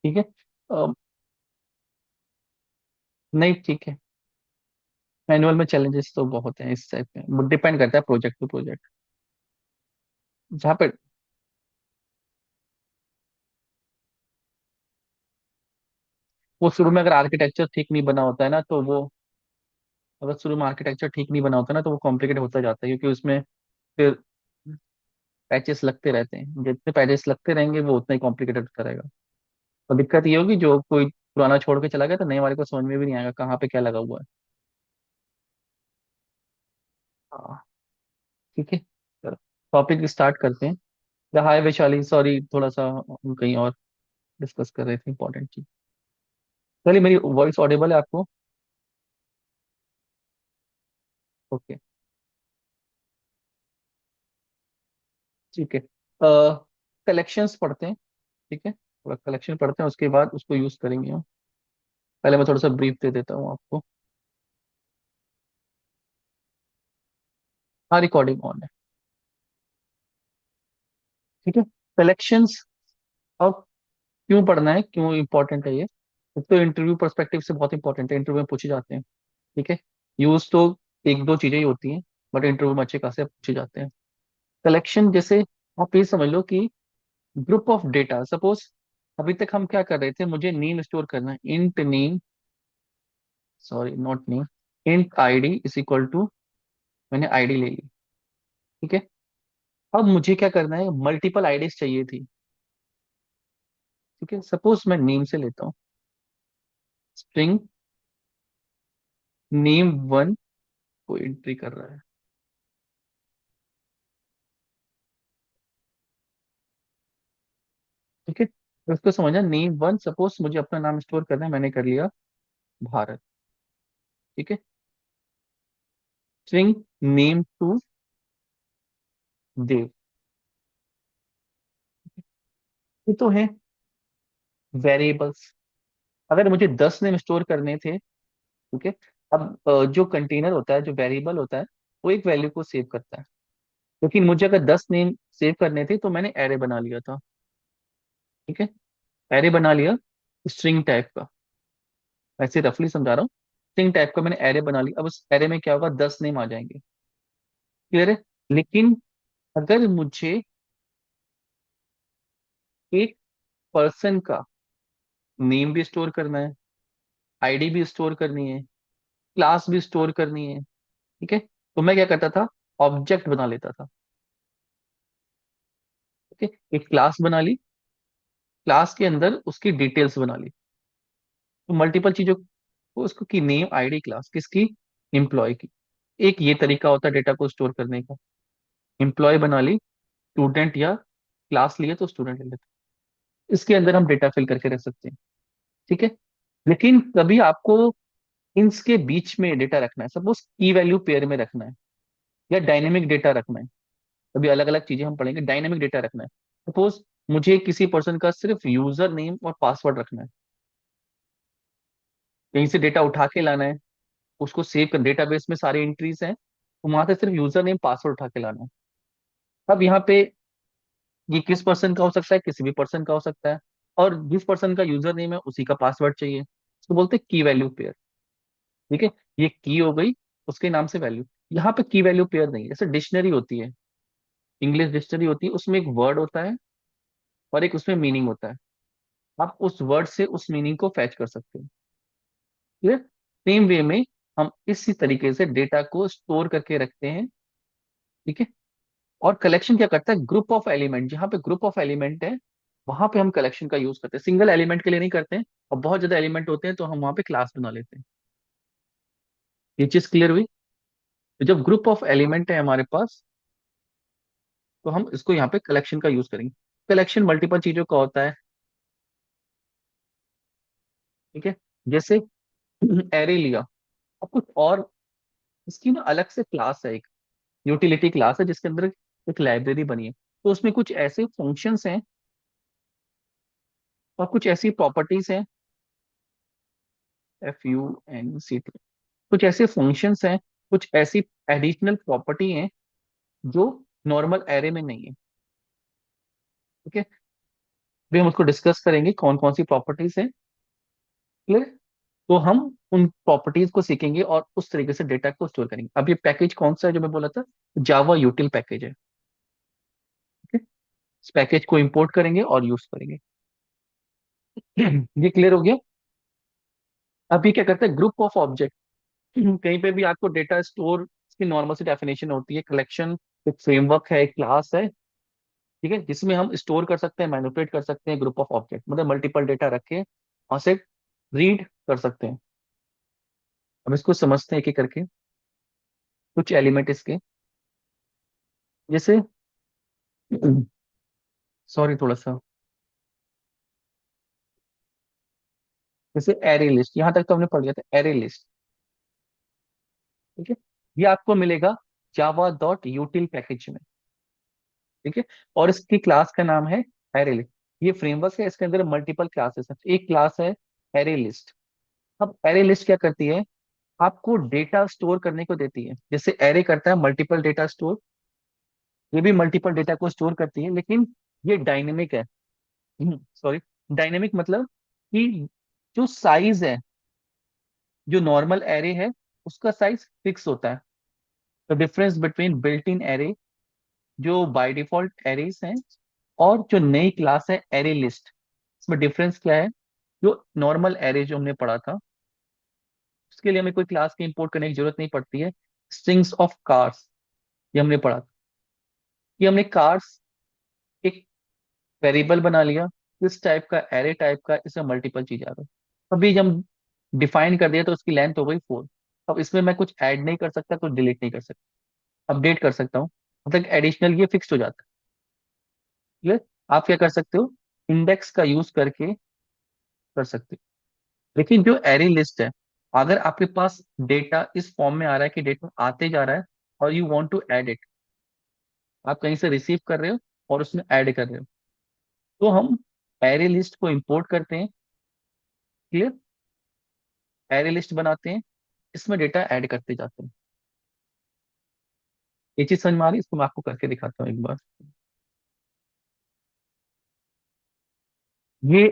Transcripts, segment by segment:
ठीक है। अ, नहीं, ठीक है। मैनुअल में चैलेंजेस तो बहुत हैं इस टाइप में, डिपेंड करता है प्रोजेक्ट टू प्रोजेक्ट। जहाँ पे वो शुरू में अगर आर्किटेक्चर ठीक नहीं बना होता है ना, तो वो, अगर शुरू में आर्किटेक्चर ठीक नहीं बना होता ना, तो वो कॉम्प्लिकेट होता जाता है, क्योंकि उसमें फिर पैचेस लगते रहते हैं। जितने पैचेस लगते रहेंगे वो उतना ही कॉम्प्लिकेटेड होता रहेगा। और दिक्कत ये होगी, जो कोई पुराना छोड़ के चला गया तो नए वाले को समझ में भी नहीं आएगा कहाँ पे क्या लगा हुआ है। हाँ, ठीक है। टॉपिक स्टार्ट करते हैं। या हाय वैशाली, सॉरी, थोड़ा सा हम कहीं और डिस्कस कर रहे थे इंपॉर्टेंट चीज। चलिए, मेरी वॉइस ऑडिबल है आपको? ओके, ठीक है। कलेक्शंस पढ़ते हैं। ठीक है, थोड़ा कलेक्शन पढ़ते हैं, उसके बाद उसको यूज करेंगे हम। पहले मैं थोड़ा सा ब्रीफ दे देता हूँ आपको। हाँ, रिकॉर्डिंग ऑन है। ठीक है। कलेक्शंस। अब क्यों पढ़ना है, क्यों इंपॉर्टेंट है ये? एक तो इंटरव्यू पर्सपेक्टिव से बहुत इंपॉर्टेंट है, इंटरव्यू में पूछे जाते हैं। ठीक है। यूज तो एक दो चीजें ही होती हैं, बट इंटरव्यू में अच्छे खासे पूछे जाते हैं। कलेक्शन जैसे, आप ये समझ लो कि ग्रुप ऑफ डेटा, सपोज अभी तक हम क्या कर रहे थे, मुझे नेम स्टोर करना है, int name, sorry not name, int ID is equal to, मैंने आईडी ले ली। ठीक है। अब मुझे क्या करना है, मल्टीपल आईडीज चाहिए थी। ठीक है, सपोज मैं नेम से लेता हूँ, स्ट्रिंग नेम वन को एंट्री कर रहा है। ठीक है, तो उसको समझना, नेम वन, सपोज मुझे अपना नाम स्टोर करना है, मैंने कर लिया भारत। ठीक है। स्ट्रिंग नेम टू देव। ये तो है वेरिएबल्स। अगर मुझे 10 नेम स्टोर करने थे, ठीक है, अब जो कंटेनर होता है, जो वेरिएबल होता है, वो एक वैल्यू को सेव करता है। लेकिन मुझे अगर 10 नेम सेव करने थे तो मैंने एरे बना लिया था। ठीक है, एरे बना लिया स्ट्रिंग टाइप का, ऐसे रफली समझा रहा हूँ। स्ट्रिंग टाइप का मैंने एरे बना लिया, अब उस एरे में क्या होगा, 10 नेम आ जाएंगे। क्लियर है? लेकिन अगर मुझे एक पर्सन का नेम भी स्टोर करना है, आईडी भी स्टोर करनी है, क्लास भी स्टोर करनी है, ठीक है, तो मैं क्या करता था, ऑब्जेक्ट बना लेता था। ठीक है, एक क्लास बना ली, क्लास के अंदर उसकी डिटेल्स बना ली। तो मल्टीपल चीजों को, उसको की नेम आईडी क्लास किसकी, एम्प्लॉय की। एक ये तरीका होता है डेटा को स्टोर करने का। एम्प्लॉय बना ली, स्टूडेंट या क्लास लिए तो स्टूडेंट ले लेते हैं। इसके अंदर हम डेटा फिल करके रख सकते हैं। ठीक है। लेकिन कभी आपको इनके बीच में डेटा रखना है, सपोज की वैल्यू पेयर में रखना है, या डायनेमिक डेटा रखना है। अभी अलग अलग चीजें हम पढ़ेंगे। डायनेमिक डेटा रखना है, सपोज मुझे किसी पर्सन का सिर्फ यूजर नेम और पासवर्ड रखना है, कहीं से डेटा उठा के लाना है, उसको सेव कर, डेटाबेस में सारी एंट्रीज हैं, तो वहां से सिर्फ यूजर नेम पासवर्ड उठा के लाना है। अब यहाँ पे ये किस पर्सन का हो सकता है, किसी भी पर्सन का हो सकता है, और जिस पर्सन का यूजर नेम है उसी का पासवर्ड चाहिए, उसको बोलते हैं की वैल्यू पेयर। ठीक है, ये की हो गई, उसके नाम से वैल्यू। यहाँ पे की वैल्यू पेयर नहीं है, जैसे डिक्शनरी होती है, इंग्लिश डिक्शनरी होती है, उसमें एक वर्ड होता है और एक उसमें मीनिंग होता है। आप उस वर्ड से उस मीनिंग को फैच कर सकते हैं। ठीक, सेम वे में हम इसी तरीके से डेटा को स्टोर करके रखते हैं। ठीक है। और कलेक्शन क्या करता है, ग्रुप ऑफ एलिमेंट, जहां पे ग्रुप ऑफ एलिमेंट है वहां पे हम कलेक्शन का यूज करते हैं, सिंगल एलिमेंट के लिए नहीं करते हैं। और बहुत ज्यादा एलिमेंट होते हैं तो हम वहां पे क्लास बना लेते हैं। ये चीज क्लियर हुई? तो जब ग्रुप ऑफ एलिमेंट है हमारे पास, तो हम इसको यहाँ पे कलेक्शन का यूज करेंगे। कलेक्शन मल्टीपल चीजों का होता है। ठीक है, जैसे एरे लिया, अब कुछ और, इसकी ना अलग से क्लास है, एक यूटिलिटी क्लास है जिसके अंदर एक लाइब्रेरी बनी है। तो उसमें कुछ ऐसे फंक्शंस हैं और कुछ ऐसी प्रॉपर्टीज हैं, FUNCT, कुछ ऐसे फंक्शंस हैं, कुछ ऐसी एडिशनल प्रॉपर्टी हैं जो नॉर्मल एरे में नहीं है। ठीक है। भी हम उसको डिस्कस करेंगे कौन कौन सी प्रॉपर्टीज है। क्लियर। तो हम उन प्रॉपर्टीज को सीखेंगे और उस तरीके से डेटा को स्टोर करेंगे। अब ये पैकेज कौन सा है जो मैं बोला था, जावा यूटिल पैकेज है। ठीक है। इस पैकेज को इंपोर्ट करेंगे और यूज करेंगे। ये क्लियर हो गया। अब ये क्या करता है, ग्रुप ऑफ ऑब्जेक्ट। कहीं पे भी आपको डेटा स्टोर की नॉर्मल सी डेफिनेशन होती है, कलेक्शन, एक फ्रेमवर्क है, एक क्लास है, ठीक है, जिसमें हम स्टोर कर सकते हैं, मैनिपुलेट कर सकते हैं ग्रुप ऑफ ऑब्जेक्ट, मतलब मल्टीपल डेटा रख के वहां से रीड कर सकते हैं। अब इसको समझते हैं एक एक करके, कुछ एलिमेंट इसके, जैसे सॉरी थोड़ा सा, जैसे एरे लिस्ट, यहां तक तो हमने पढ़ लिया था, एरे लिस्ट। ठीक है। ये आपको मिलेगा जावा डॉट यूटिल पैकेज में। ठीक है। और इसकी क्लास का नाम है एरे लिस्ट। ये फ्रेमवर्क है, इसके अंदर मल्टीपल क्लासेस हैं। एक क्लास है एरे लिस्ट। अब एरे लिस्ट क्या करती है, आपको डेटा स्टोर करने को देती है, जैसे एरे करता है मल्टीपल डेटा स्टोर, ये भी मल्टीपल डेटा को स्टोर करती है, लेकिन ये डायनेमिक है। सॉरी, डायनेमिक मतलब कि जो साइज है, जो नॉर्मल एरे है उसका साइज फिक्स होता है। The difference between built in array, जो बाय डिफॉल्ट एरेज हैं, और जो नई क्लास है एरे लिस्ट, इसमें डिफरेंस क्या है। जो नॉर्मल एरे जो हमने पढ़ा था, उसके लिए हमें कोई क्लास की इंपोर्ट करने की जरूरत नहीं पड़ती है। स्ट्रिंग्स ऑफ कार्स, ये हमने पढ़ा था कि हमने कार्स एक वेरिएबल बना लिया, इस टाइप का, एरे टाइप का, इसमें मल्टीपल चीज आ गई। अभी जब डिफाइन कर दिया तो उसकी लेंथ हो गई 4। अब इसमें मैं कुछ ऐड नहीं कर सकता, कुछ डिलीट नहीं कर सकता, अपडेट कर सकता हूँ, मतलब एडिशनल ये फिक्स हो जाता है। ये आप क्या कर सकते हो, इंडेक्स का यूज करके कर सकते हो। लेकिन जो एरे लिस्ट है, अगर आपके पास डेटा इस फॉर्म में आ रहा है कि डेटा आते जा रहा है और you want to add it, आप कहीं से रिसीव कर रहे हो और उसमें ऐड कर रहे हो, तो हम एरे लिस्ट को इंपोर्ट करते हैं। क्लियर। एरे लिस्ट बनाते हैं, इसमें डेटा ऐड करते जाते हैं। ये चीज समझ में आ रही है, इसको मैं आपको करके दिखाता हूँ एक बार। ये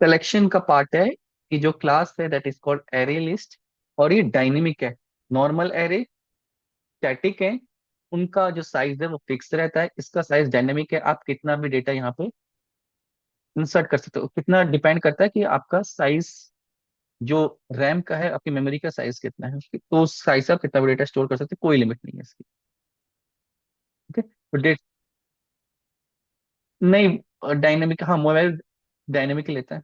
कलेक्शन का पार्ट है कि जो क्लास है that is called array list, और ये डायनेमिक है। नॉर्मल एरे स्टैटिक है, उनका जो साइज है वो फिक्स रहता है, इसका साइज डायनेमिक है, आप कितना भी डेटा यहाँ पे इंसर्ट कर सकते हो। कितना डिपेंड करता है कि आपका साइज, जो रैम का है, आपकी मेमोरी का साइज कितना है उसकी, तो उस साइज से आप कितना भी डेटा स्टोर कर सकते हो, कोई लिमिट नहीं है इसकी। ठीक है। तो डेट नहीं, डायनेमिक, हाँ मोबाइल डायनेमिक लेता है।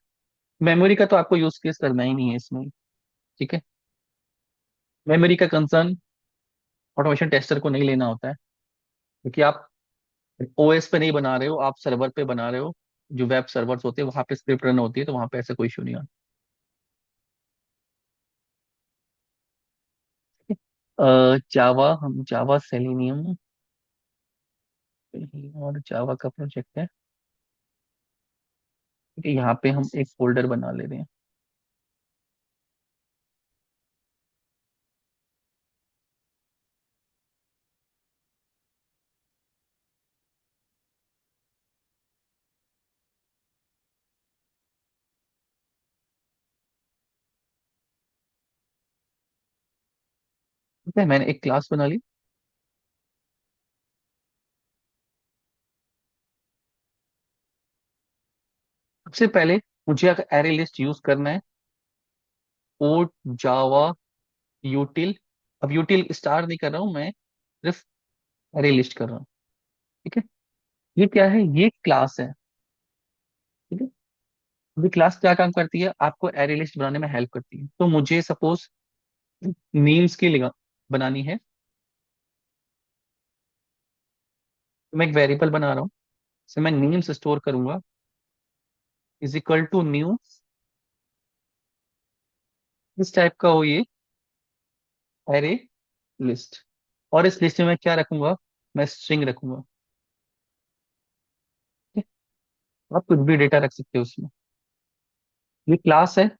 मेमोरी का तो आपको यूज केस करना ही नहीं है इसमें। ठीक है। मेमोरी का कंसर्न ऑटोमेशन टेस्टर को नहीं लेना होता है, क्योंकि आप ओएस पे नहीं बना रहे हो, आप सर्वर पे बना रहे हो। जो वेब सर्वर्स होते हैं वहां पे स्क्रिप्ट रन होती है, तो वहां पे ऐसा कोई इशू नहीं आता। जावा, हम जावा सेलेनियम और जावा का प्रोजेक्ट है। ठीक है, यहाँ पे हम एक फोल्डर बना ले रहे हैं। ठीक है, मैंने एक क्लास बना ली। सबसे पहले मुझे अगर एरे लिस्ट यूज करना है, ओ जावा यूटिल, अब यूटिल स्टार नहीं कर रहा हूँ मैं, सिर्फ एरे लिस्ट कर रहा हूँ। ठीक है। ये क्या है, ये क्लास है। ठीक है। अभी क्लास क्या काम करती है, आपको एरे लिस्ट बनाने में हेल्प करती है। तो मुझे सपोज नेम्स की बनानी है, तो मैं एक वेरिएबल बना रहा हूँ, इसमें मैं नेम्स स्टोर करूंगा, इज इक्वल टू न्यू, इस टाइप का हो ये एरे लिस्ट। और इस लिस्ट में मैं क्या रखूंगा, मैं स्ट्रिंग रखूंगा। ठीक है? आप कुछ भी डेटा रख सकते हो उसमें। ये क्लास है,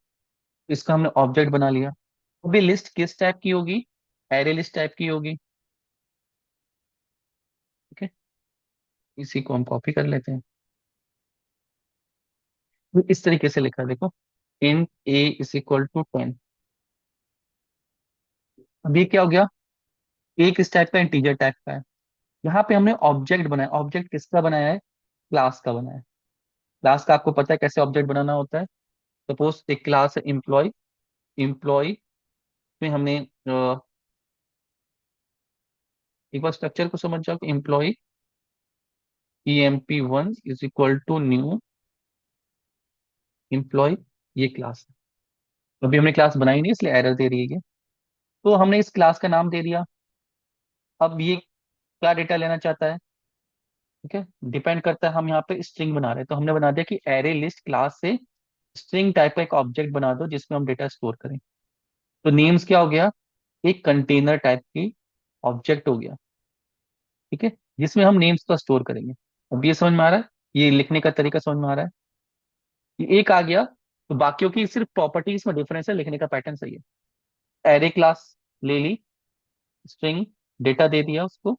इसका हमने ऑब्जेक्ट बना लिया। अभी लिस्ट किस टाइप की होगी, एरे लिस्ट टाइप की होगी। ठीक है। इसी को हम कॉपी कर लेते हैं। तो इस तरीके से लिखा है देखो, int a is equal to 10। अब ये क्या हो गया, एक इस टाइप का इंटीजर टाइप का है। यहाँ पे हमने ऑब्जेक्ट बनाया, ऑब्जेक्ट किसका बनाया है, क्लास का बनाया है। क्लास का आपको पता है कैसे ऑब्जेक्ट बनाना होता है। सपोज एक क्लास है एम्प्लॉय, एम्प्लॉय में हमने एक बार स्ट्रक्चर को समझ जाओ कि employ emp1 is equal to new employ, ये क्लास है। अभी हमने क्लास बनाई नहीं इसलिए एरर दे रही है ये। तो हमने इस क्लास का नाम दे दिया। अब ये क्या डेटा लेना चाहता है, ठीक है, डिपेंड करता है। हम यहाँ पे स्ट्रिंग बना रहे हैं तो हमने बना दिया कि एरे लिस्ट क्लास से स्ट्रिंग टाइप का एक ऑब्जेक्ट बना दो जिसमें हम डेटा स्टोर करें। तो नेम्स क्या हो गया, एक कंटेनर टाइप की ऑब्जेक्ट हो गया, ठीक है, जिसमें हम नेम्स को स्टोर करेंगे। अब ये समझ में आ रहा है, ये लिखने का तरीका समझ में आ रहा है। ये एक आ गया, तो बाकियों की सिर्फ प्रॉपर्टीज में डिफरेंस है, लिखने का पैटर्न सही है। एरे क्लास ले ली, स्ट्रिंग डेटा दे दिया उसको,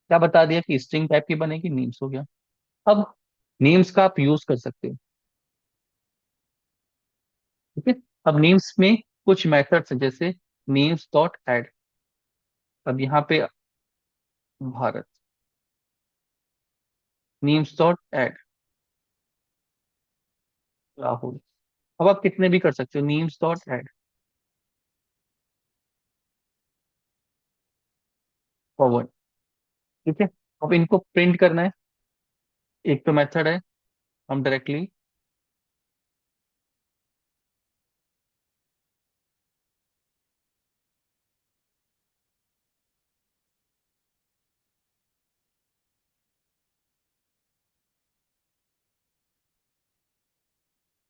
क्या बता दिया कि स्ट्रिंग टाइप की बनेगी, नेम्स हो गया। अब नेम्स का आप यूज कर सकते हो, ठीक है। अब नेम्स में कुछ मेथड्स हैं, जैसे नेम्स डॉट ऐड। अब यहाँ पे Bharat, names dot add Rahul. अब आप कितने भी कर सकते हो, नेम्स डॉट ऐड फॉरवर्ड, ठीक है। अब इनको प्रिंट करना है, एक तो मेथड है, हम डायरेक्टली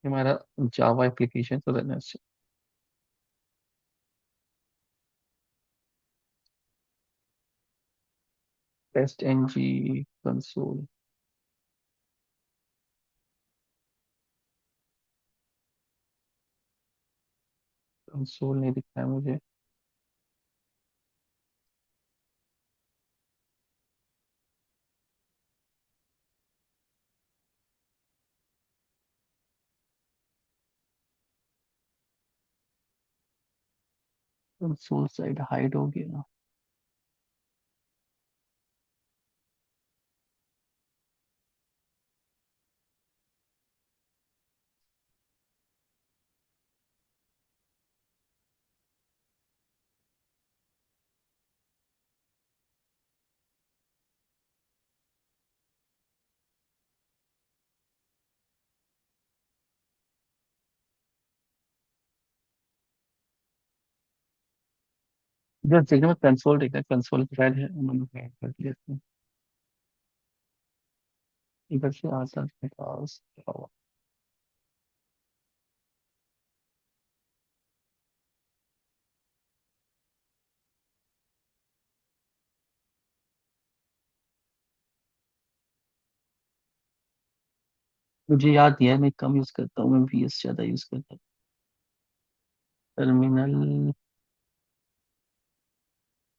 हमारा जावा एप्लीकेशन तो रहना है। टेस्ट एनजी कंसोल, कंसोल नहीं दिख रहा है मुझे। कंसोल साइड हाइड हो गया। जब देखने में कंसोल दिख रहा है, कंसोल फाइल है, उन्होंने हाइड कर दिया इसको। इधर से आता है पास। मुझे याद नहीं है, मैं कम यूज करता हूँ, मैं वीएस ज्यादा यूज करता हूँ। टर्मिनल,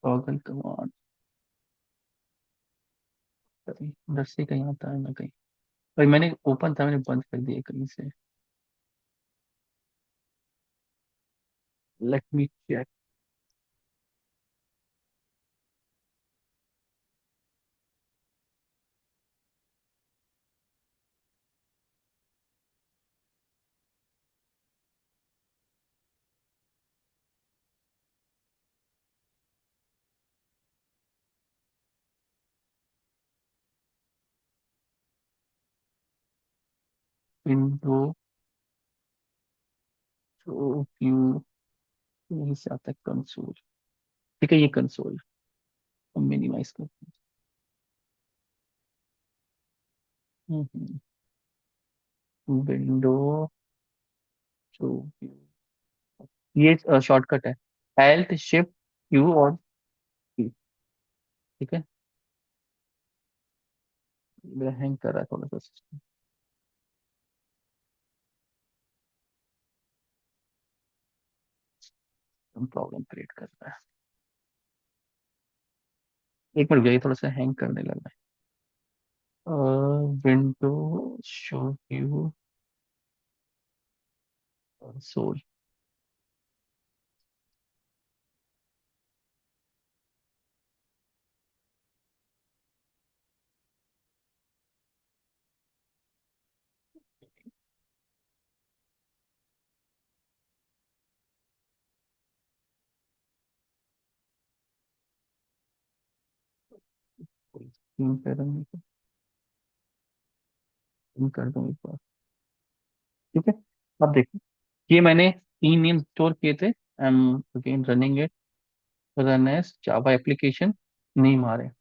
टॉगल कमांड, उधर से कहीं आता है ना कहीं। भाई मैंने ओपन था, मैंने बंद कर दिया कहीं से। Let me check. विंडो तो व्यू, यहीं से आता है कंसोल, ठीक है, ये कंसोल। हम मिनिमाइज करते हैं। विंडो तो व्यू, ये शॉर्टकट है, एल्ट शिफ्ट क्यू और P, ठीक है। मेरा हैंग कर रहा है थोड़ा सा सिस्टम, प्रॉब्लम क्रिएट कर रहा है। एक मिनट, ये थोड़ा सा हैंग करने लगा है। विंडो शो व्यू, सोल। कर दूंगी, कर दूंगी एक बार। ठीक है, अब देखो, ये मैंने तीन नेम स्टोर किए थे। I am again running it, run as Java application name आ रहे हैं।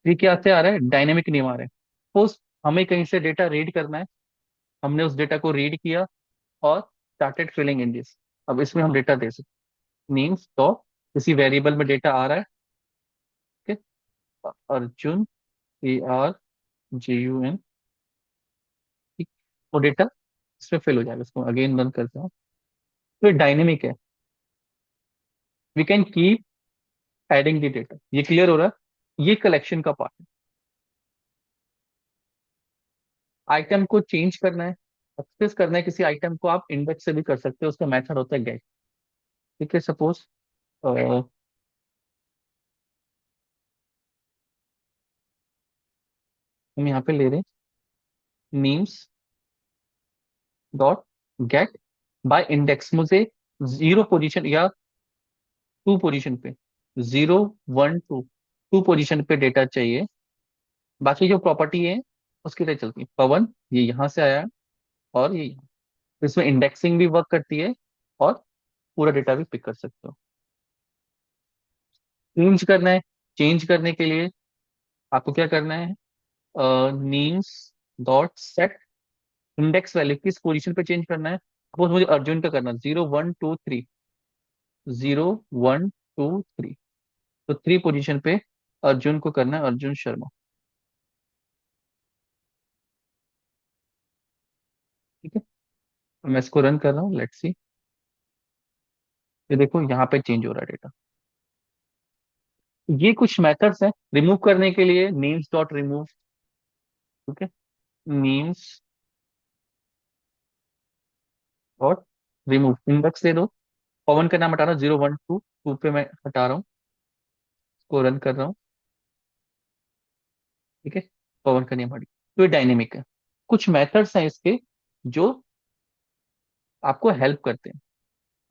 ये क्या से आ रहा है, डायनेमिक नेम आ रहे हैं। सपोज हमें कहीं से डेटा रीड करना है, हमने उस डेटा को रीड किया और स्टार्टेड फिलिंग इन दिस। अब इसमें हम डेटा दे सकते हैं नेम्स, तो किसी वेरिएबल में डेटा आ रहा है। ठीक है, अर्जुन, ARJUN। ठीक, वो डेटा इसमें फिल हो जाएगा। इसको अगेन रन करते हैं। तो ये डायनेमिक है, we can keep adding the data. ये क्लियर हो रहा है, ये कलेक्शन का पार्ट है। आइटम को चेंज करना है, एक्सेस करना है किसी आइटम को, आप इंडेक्स से भी कर सकते हो। उसका मेथड होता है गेट। ठीक है, सपोज हम यहाँ पे ले रहे हैं names dot get by index. मुझे जीरो पोजीशन या टू पोजीशन पे, 0 1 2, टू पोजीशन पे डेटा चाहिए। बाकी जो प्रॉपर्टी है उसकी तरह चलती है। पवन ये यहाँ से आया है, और ये यहाँ। तो इसमें इंडेक्सिंग भी वर्क करती है, और पूरा डेटा भी पिक कर सकते हो। चेंज करना है, चेंज करने के लिए आपको क्या करना है, names dot set index value, किस पोजीशन पे चेंज करना है। सपोज मुझे अर्जुन का करना है, 0 1 2 3, 0 1 2 3। तो थ्री पोजीशन पे अर्जुन को करना है, अर्जुन शर्मा। ठीक है, तो मैं इसको रन कर रहा हूँ, लेट्स सी। ये देखो यहाँ पे चेंज हो रहा है डेटा। ये कुछ मेथड्स हैं रिमूव करने के लिए, नेम्स डॉट रिमूव। ठीक है, नेम्स डॉट रिमूव, इंडेक्स दे दो। पवन का नाम हटा रहा हूँ, 0 1 2 पे मैं हटा रहा हूँ, इसको रन कर रहा हूँ। ठीक है, पवन का नेम हट गया। तो ये डायनेमिक है। कुछ मेथड्स हैं इसके जो आपको हेल्प करते हैं।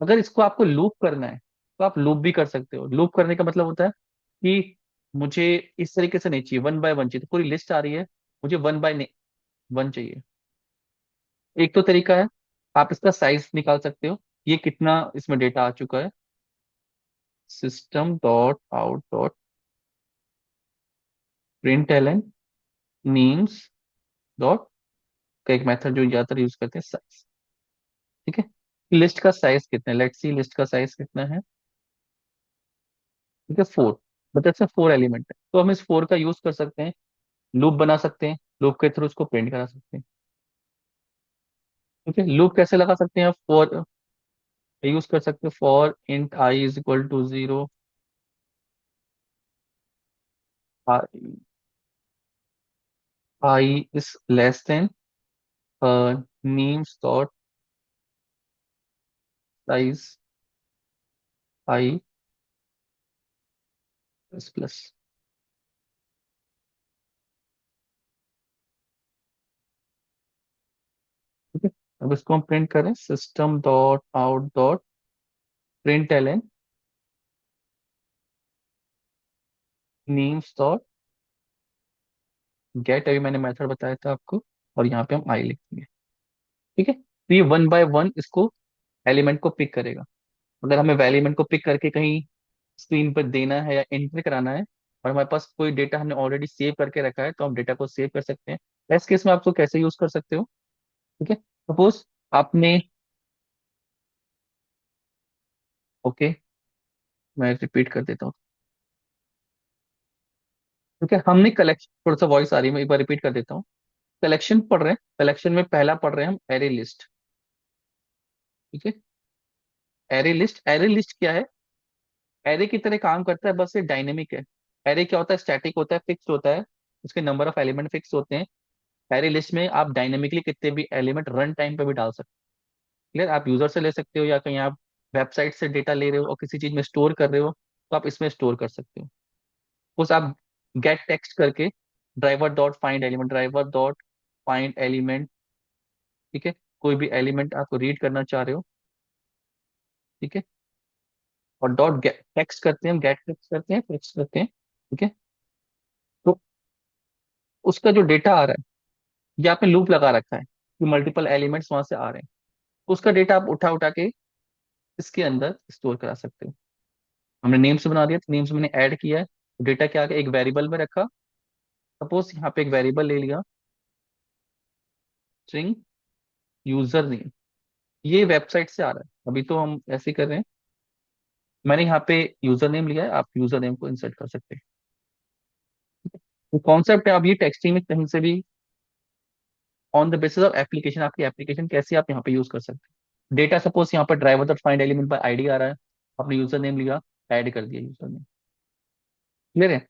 अगर इसको आपको लूप करना है तो आप लूप भी कर सकते हो। लूप करने का मतलब होता है कि मुझे इस तरीके से नहीं चाहिए, 1 बाय 1 चाहिए। तो पूरी लिस्ट आ रही है, मुझे 1 बाय 1 चाहिए। एक तो तरीका है, आप इसका साइज निकाल सकते हो, ये कितना इसमें डेटा आ चुका है। System dot out dot print L N means dot का एक मेथड जो ज्यादातर यूज करते हैं, साइज। ठीक है, लिस्ट का साइज कितना है, लेट्स सी लिस्ट का साइज कितना है। ठीक है, 4। बता से 4 एलिमेंट है, तो हम इस 4 का यूज कर सकते हैं, लूप बना सकते हैं, लूप के थ्रू उसको प्रिंट करा सकते हैं। ठीक है, लूप कैसे लगा सकते हैं, फॉर यूज कर सकते हैं, for int i is equal to 0, i is less than names dot size i plus plus. ठीक है, अब इसको हम प्रिंट करें, system dot out dot print L N names dot get. अभी मैंने मेथड बताया था आपको, और यहाँ पे हम आई लिख देंगे। ठीक है, तो ये 1 बाय 1 इसको एलिमेंट को पिक करेगा। अगर हमें एलिमेंट को पिक करके कहीं स्क्रीन पर देना है या एंटर कराना है, और हमारे पास कोई डेटा हमने ऑलरेडी सेव करके रखा है, तो हम डेटा को सेव कर सकते हैं। इस केस में आपको कैसे यूज कर सकते हो। ठीक है, सपोज आपने, ओके मैं रिपीट कर देता हूँ। ठीक है, हमने कलेक्शन, थोड़ा सा वॉइस आ रही है, मैं एक बार रिपीट कर देता हूँ। कलेक्शन पढ़ रहे हैं, कलेक्शन में पहला पढ़ रहे हैं हम एरे लिस्ट। ठीक है, एरे लिस्ट, एरे लिस्ट क्या है, एरे की तरह काम करता है, बस ये डायनेमिक है। एरे क्या होता है, स्टैटिक होता है, फिक्स होता है, उसके नंबर ऑफ एलिमेंट फिक्स होते हैं। एरे लिस्ट में आप डायनेमिकली कितने भी एलिमेंट रन टाइम पे भी डाल सकते क्लियर? आप यूजर से ले सकते हो या कहीं आप वेबसाइट से डेटा ले रहे हो और किसी चीज में स्टोर कर रहे हो, तो आप इसमें स्टोर कर सकते हो। उस आप गेट टेक्स्ट करके ड्राइवर डॉट फाइंड एलिमेंट, ठीक है, कोई भी एलिमेंट आप रीड करना चाह रहे हो, ठीक है, और डॉट गेट टेक्स्ट करते हैं, गेट टेक्स्ट करते हैं, ठीक है। तो उसका जो डेटा आ रहा है, ये आपने लूप लगा रखा है कि मल्टीपल एलिमेंट्स वहां से आ रहे हैं, उसका डेटा आप उठा उठा के इसके अंदर स्टोर करा सकते हो। हमने नेम्स बना दिया, तो नेम्स मैंने ऐड किया है, डेटा क्या आ गया, एक वेरिएबल में रखा। सपोज यहाँ पे एक वेरिएबल ले लिया, स्ट्रिंग यूजर नेम, ये वेबसाइट से आ रहा है, अभी तो हम ऐसे ही कर रहे हैं। मैंने यहाँ पे यूजर नेम लिया है, आप यूजर नेम को इंसर्ट कर सकते हैं। तो कॉन्सेप्ट है, अब ये टेक्सटिंग में कहीं से भी on the basis of application, आपकी एप्लीकेशन कैसी आप यहाँ पे यूज कर सकते हैं। डेटा सपोज यहाँ पर driver dot find element by ID आ रहा है, आपने यूजर नेम लिया, ऐड कर दिया यूजर नेम, क्लियर है?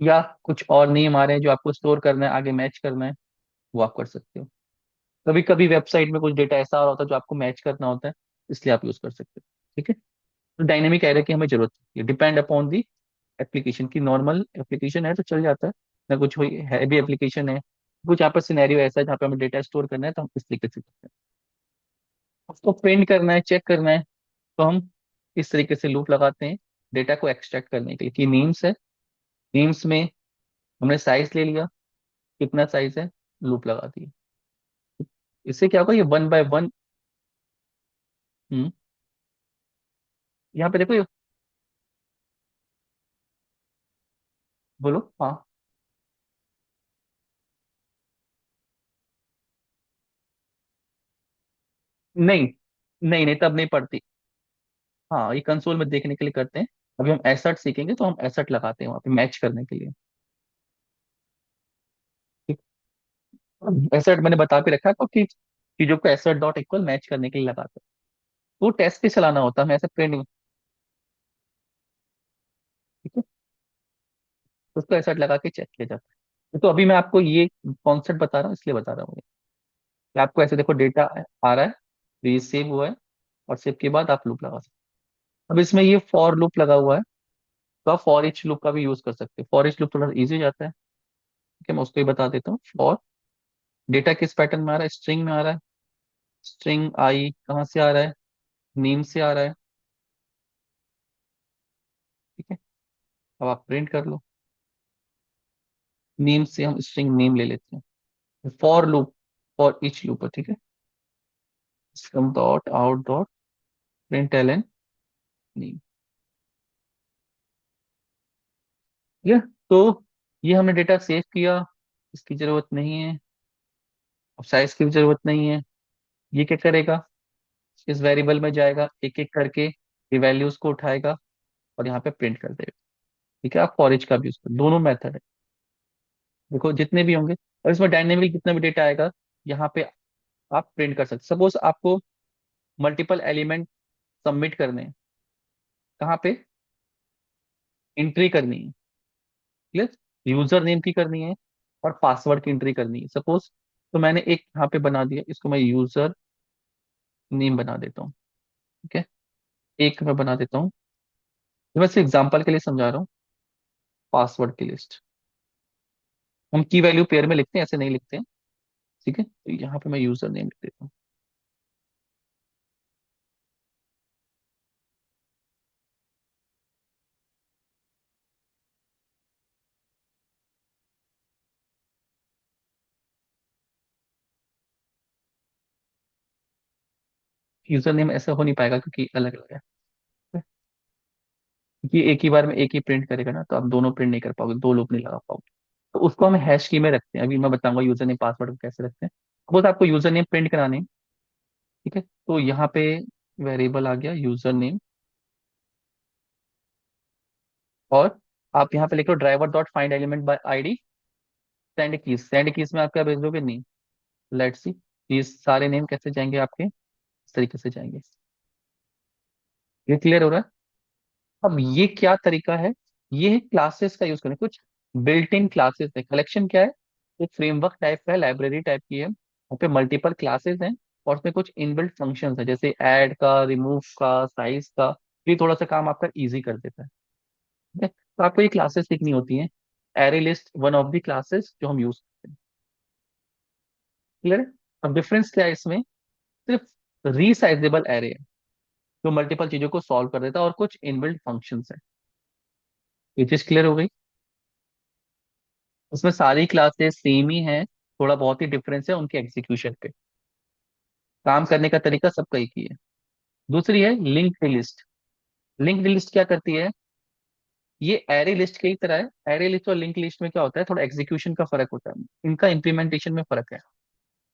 या कुछ और नेम आ रहे हैं जो आपको स्टोर करना है, आगे मैच करना है, वो आप कर सकते हो। कभी कभी वेबसाइट में कुछ डेटा ऐसा आ रहा होता है जो आपको मैच करना होता है, इसलिए आप यूज कर सकते हो, ठीक है। तो डायनेमिक एरर की हमें जरूरत है, डिपेंड अपॉन दी एप्लीकेशन की। नॉर्मल एप्लीकेशन है तो चल जाता है, ना कुछ हैवी एप्लीकेशन है, कुछ यहाँ पर सिनेरियो ऐसा है जहाँ पे हमें डेटा स्टोर करना है, तो हम इस तरीके से करते हैं। उसको प्रिंट करना है, चेक करना है, तो हम इस तरीके से लूप लगाते हैं डेटा को एक्सट्रैक्ट करने के लिए। कि नेम्स है, नेम्स में हमने साइज ले लिया, कितना साइज है, लूप लगा दिया। इससे क्या होगा, ये वन बाय वन। हम्म, यहाँ पे देखो ये, बोलो हाँ। नहीं नहीं नहीं, तब नहीं पड़ती। हाँ, ये कंसोल में देखने के लिए करते हैं। अभी हम एसर्ट सीखेंगे तो हम एसर्ट लगाते हैं वहाँ पे मैच करने के लिए, ठीक। एसर्ट मैंने बता भी रखा है आपको कि चीजों को एसर्ट डॉट इक्वल मैच करने के लिए लगाते हैं। तो टेस्ट भी चलाना होता है, हमें ऐसे प्रिंट नहीं, ठीक है। तो उसको एसर्ट लगा के चेक किया जाता है। तो अभी मैं आपको ये कॉन्सेप्ट बता रहा हूँ, इसलिए बता रहा हूँ कि आपको ऐसे देखो डेटा आ रहा है, तो ये सेव हुआ है, और सेव के बाद आप लूप लगा सकते हैं। अब इसमें ये फॉर लूप लगा हुआ है, तो आप फॉर इच लूप का भी यूज कर सकते हैं। फॉर इच लूप थोड़ा इजी हो जाता है, ठीक है, मैं उसको ही बता देता हूँ। फॉर डेटा किस पैटर्न में आ रहा है, स्ट्रिंग में आ रहा है, स्ट्रिंग आई कहाँ से आ रहा है, नेम से आ रहा है, ठीक है। अब आप प्रिंट कर लो, नेम से हम स्ट्रिंग नेम ले लेते हैं। For loop, for each loop है, ठीक है। System dot out dot print L N name, ठीक है। तो ये हमने डेटा सेव किया, इसकी जरूरत नहीं है, अब साइज की भी जरूरत नहीं है। ये क्या करेगा, इस वेरिएबल में जाएगा, एक एक करके ये वैल्यूज को उठाएगा और यहाँ पे प्रिंट कर देगा, ठीक है। आप फॉरेज का भी यूज कर, दोनों मेथड है, देखो जितने भी होंगे। और इसमें डायनेमिक जितना भी डेटा आएगा, यहाँ पे आप प्रिंट कर सकते। सपोज आपको मल्टीपल एलिमेंट सबमिट करने हैं, कहाँ पे एंट्री करनी है, क्लियर, यूजर नेम की करनी है और पासवर्ड की एंट्री करनी है सपोज। तो मैंने एक यहाँ पे बना दिया, इसको मैं यूजर नेम बना देता हूँ, ठीक है। एक मैं बना देता हूँ, मैं सिर्फ एग्जाम्पल के लिए समझा रहा हूँ, पासवर्ड की लिस्ट। हम की वैल्यू पेयर में लिखते हैं, ऐसे नहीं लिखते हैं, ठीक है। तो यहाँ पे मैं यूजर नेम लिख देता हूँ। यूजर नेम ऐसा हो नहीं पाएगा क्योंकि अलग अलग है, क्योंकि एक ही बार में एक ही प्रिंट करेगा ना, तो आप दोनों प्रिंट नहीं कर पाओगे, दो लूप नहीं लगा पाओगे। तो उसको हम हैश की में रखते हैं, अभी मैं बताऊंगा यूजर नेम पासवर्ड को कैसे रखते हैं। सपोज आपको यूजर नेम प्रिंट कराने हैं, ठीक है, तो यहाँ पे वेरिएबल आ गया यूजर नेम, और आप यहाँ पे लिखो driver dot find element by ID, send keys में आप क्या भेज दोगे, नेम। लेट्स सी ये सारे नेम कैसे जाएंगे आपके, इस तरीके से जाएंगे। ये क्लियर हो रहा है? अब ये क्या तरीका है, ये है क्लासेस का यूज करना। कुछ बिल्ट इन क्लासेस है, कलेक्शन क्या है, एक फ्रेमवर्क टाइप का है, लाइब्रेरी टाइप की है, वहाँ पे मल्टीपल क्लासेस हैं, और उसमें कुछ इनबिल्ट फंक्शंस है, जैसे ऐड का, रिमूव का, साइज का। ये थोड़ा सा काम आपका इजी कर देता है। ठीक है, तो आपको ये क्लासेस सीखनी होती हैं। Array list one of the classes जो हम यूज करते हैं। क्लियर है? अब डिफरेंस क्या है इसमें? सिर्फ रीसाइजेबल एरे है जो मल्टीपल चीजों को सॉल्व कर देता है, और कुछ इनबिल्ट फंक्शंस है। ये चीज क्लियर हो गई? उसमें सारी क्लासेस सेम ही हैं, थोड़ा बहुत ही डिफरेंस है उनके एग्जीक्यूशन पे। काम करने का तरीका सबका एक ही है। दूसरी है लिंक्ड लिस्ट। लिंक्ड लिस्ट क्या करती है? ये एरे लिस्ट की ही तरह है। एरे लिस्ट और लिंक लिस्ट में क्या होता है, थोड़ा एग्जीक्यूशन का फर्क होता है, इनका इंप्लीमेंटेशन में फर्क है।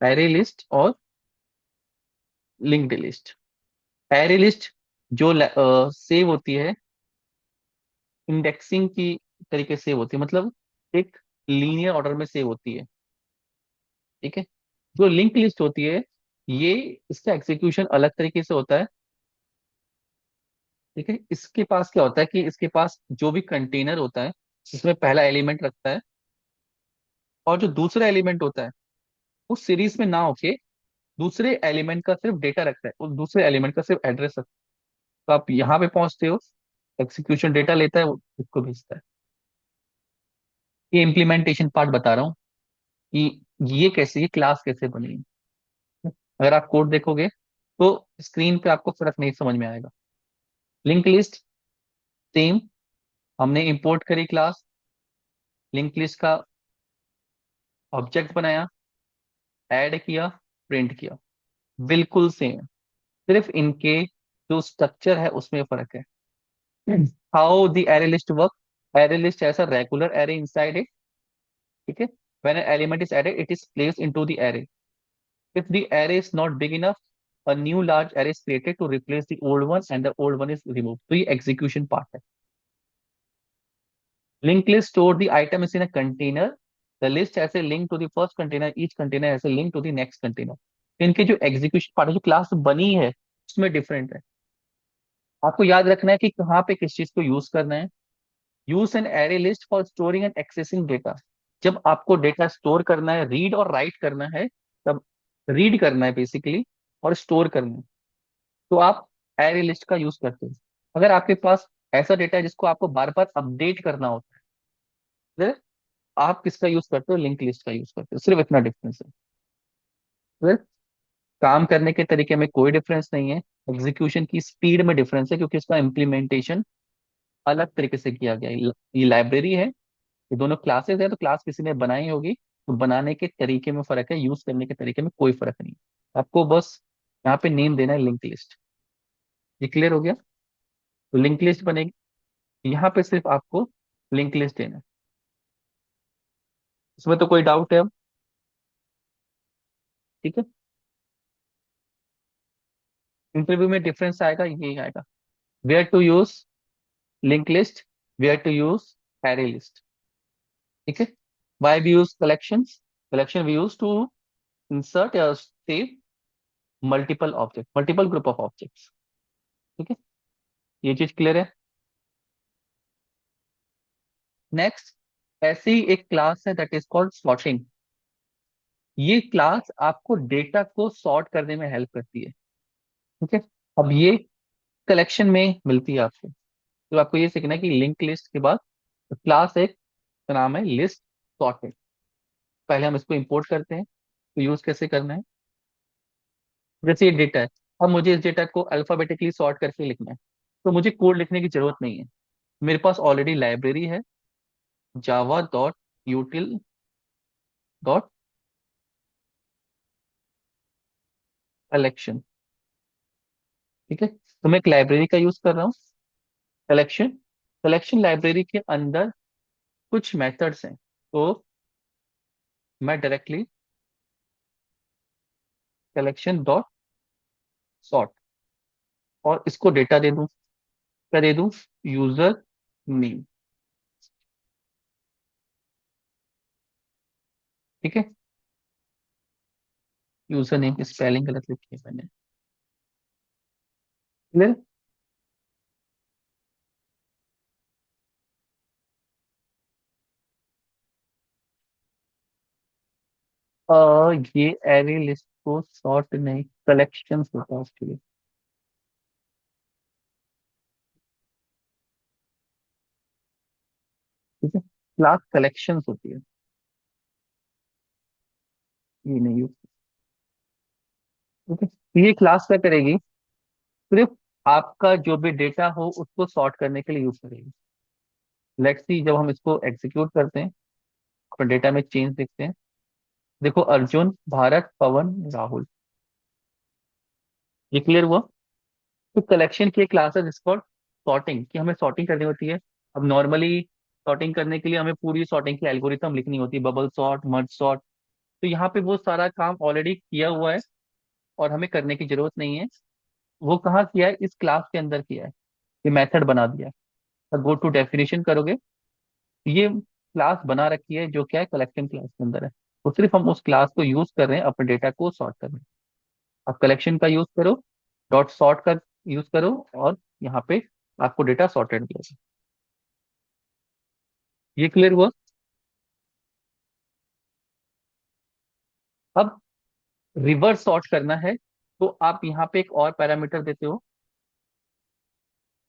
एरे लिस्ट और लिंक्ड लिस्ट। एरे लिस्ट जो सेव होती है, इंडेक्सिंग की तरीके से सेव होती है, मतलब एक लीनियर ऑर्डर में सेव होती है। ठीक है। जो लिंक लिस्ट होती है, ये इसका एग्जीक्यूशन अलग तरीके से होता है। ठीक है, इसके पास क्या होता है कि इसके पास जो भी कंटेनर होता है, इसमें पहला एलिमेंट रखता है, और जो दूसरा एलिमेंट होता है वो सीरीज में ना होके दूसरे एलिमेंट का सिर्फ डेटा रखता है, उस दूसरे एलिमेंट का सिर्फ एड्रेस रखता है। तो आप यहाँ पे पहुंचते हो, एग्जीक्यूशन डेटा लेता है, वो इसको भेजता है। ये इम्प्लीमेंटेशन पार्ट बता रहा हूँ कि ये कैसे, ये क्लास कैसे बनी है। अगर आप कोड देखोगे तो स्क्रीन पे आपको फर्क नहीं समझ में आएगा। लिंक लिस्ट सेम, हमने इंपोर्ट करी क्लास, लिंक लिस्ट का ऑब्जेक्ट बनाया, ऐड किया, प्रिंट किया, बिल्कुल सेम। सिर्फ इनके जो स्ट्रक्चर है उसमें फर्क है। How the array list work? Array list ऐसा रेगुलर एरे इनसाइड इट। ठीक है, when an element is added it is placed into the array. If the array is not big enough, a new large array is created to replace the old one and the old one is removed. तो ये execution part है। Linked list store the item is in a container. The list has a link to the first container. Each container has a link to the next container. इनके जो execution part है, जो class बनी है, उसमें different है। आपको याद रखना है कि कहाँ पे किस चीज को यूज करना है। Use an array list for storing and accessing data. जब आपको डेटा स्टोर करना है, रीड और राइट करना है, तब रीड करना है बेसिकली, और स्टोर करना है, तो आप एरे लिस्ट का यूज करते हो। अगर आपके पास ऐसा डेटा है जिसको आपको बार बार अपडेट करना होता है, आप किसका यूज करते हो? लिंक लिस्ट का यूज करते हो। सिर्फ इतना डिफरेंस है। फिर काम करने के तरीके में कोई डिफरेंस नहीं है। एग्जीक्यूशन की स्पीड में डिफरेंस है, क्योंकि इसका इम्प्लीमेंटेशन अलग तरीके से किया गया है। ये लाइब्रेरी है, ये दोनों क्लासेस है, तो क्लास किसी ने बनाई होगी, तो बनाने के तरीके में फर्क है, यूज करने के तरीके में कोई फर्क नहीं है। आपको बस यहाँ पे नेम देना है लिंक लिस्ट। ये क्लियर हो गया? तो लिंक लिस्ट बनेगी, यहाँ पे सिर्फ आपको लिंक लिस्ट देना है। इसमें तो कोई डाउट है अब? ठीक है, इंटरव्यू में डिफरेंस आएगा, यही आएगा। Where to use link list, where to use array list. ठीक है, why we use collections? Collection we use to insert या save multiple object, multiple group of objects. ठीक है, ये चीज क्लियर है? नेक्स्ट, ऐसी ही एक क्लास है दैट इज कॉल्ड सॉर्टिंग। ये क्लास आपको डेटा को सॉर्ट करने में हेल्प करती है। ठीक है, अब ये कलेक्शन में मिलती है आपको। तो आपको ये सीखना है कि लिंक लिस्ट के बाद क्लास एक का नाम है लिस्ट सॉर्टेड। पहले हम इसको इंपोर्ट करते हैं, तो यूज कैसे करना है? जैसे ये डेटा है, अब मुझे इस डेटा को अल्फाबेटिकली सॉर्ट करके लिखना है, तो मुझे कोड लिखने की जरूरत नहीं है। मेरे पास ऑलरेडी लाइब्रेरी है, जावा डॉट यूटिल डॉट कलेक्शन। ठीक है, तो मैं एक लाइब्रेरी का यूज कर रहा हूँ, कलेक्शन। कलेक्शन लाइब्रेरी के अंदर कुछ मेथड्स हैं, तो मैं डायरेक्टली कलेक्शन डॉट सॉर्ट, और इसको डेटा दे दूं। क्या दे दूं? User name. ठीक है, यूजर नेम की स्पेलिंग गलत लिखी है मैंने। क्लियर? ये एरे लिस्ट को सॉर्ट नहीं, कलेक्शन होता है उसके लिए। ठीक है, क्लास कलेक्शन होती है, ये नहीं यूज। ठीक है, तो ये क्लास क्या करेगी, सिर्फ आपका जो भी डेटा हो उसको सॉर्ट करने के लिए यूज करेगी। लेट्स सी, जब हम इसको एग्जीक्यूट करते हैं, अपने डेटा में चेंज देखते हैं। देखो, अर्जुन, भारत, पवन, राहुल, ये क्लियर हुआ। तो कलेक्शन की एक क्लास है जिसको सॉर्टिंग, की हमें सॉर्टिंग करनी होती है। अब नॉर्मली सॉर्टिंग करने के लिए हमें पूरी सॉर्टिंग की एल्गोरिथम लिखनी होती है, बबल सॉर्ट, मर्ज सॉर्ट। तो यहाँ पे वो सारा काम ऑलरेडी किया हुआ है और हमें करने की जरूरत नहीं है। वो कहाँ किया है, इस क्लास के अंदर किया है, ये मेथड बना दिया है। गो टू डेफिनेशन करोगे, ये क्लास बना रखी है जो क्या है, कलेक्शन क्लास के अंदर है। तो सिर्फ हम उस क्लास को यूज कर रहे हैं अपने डेटा को सॉर्ट करने। आप कलेक्शन का यूज करो, डॉट सॉर्ट का यूज करो, और यहाँ पे आपको डेटा सॉर्टेड मिलेगा। ये क्लियर हुआ। अब रिवर्स सॉर्ट करना है, तो आप यहाँ पे एक और पैरामीटर देते हो।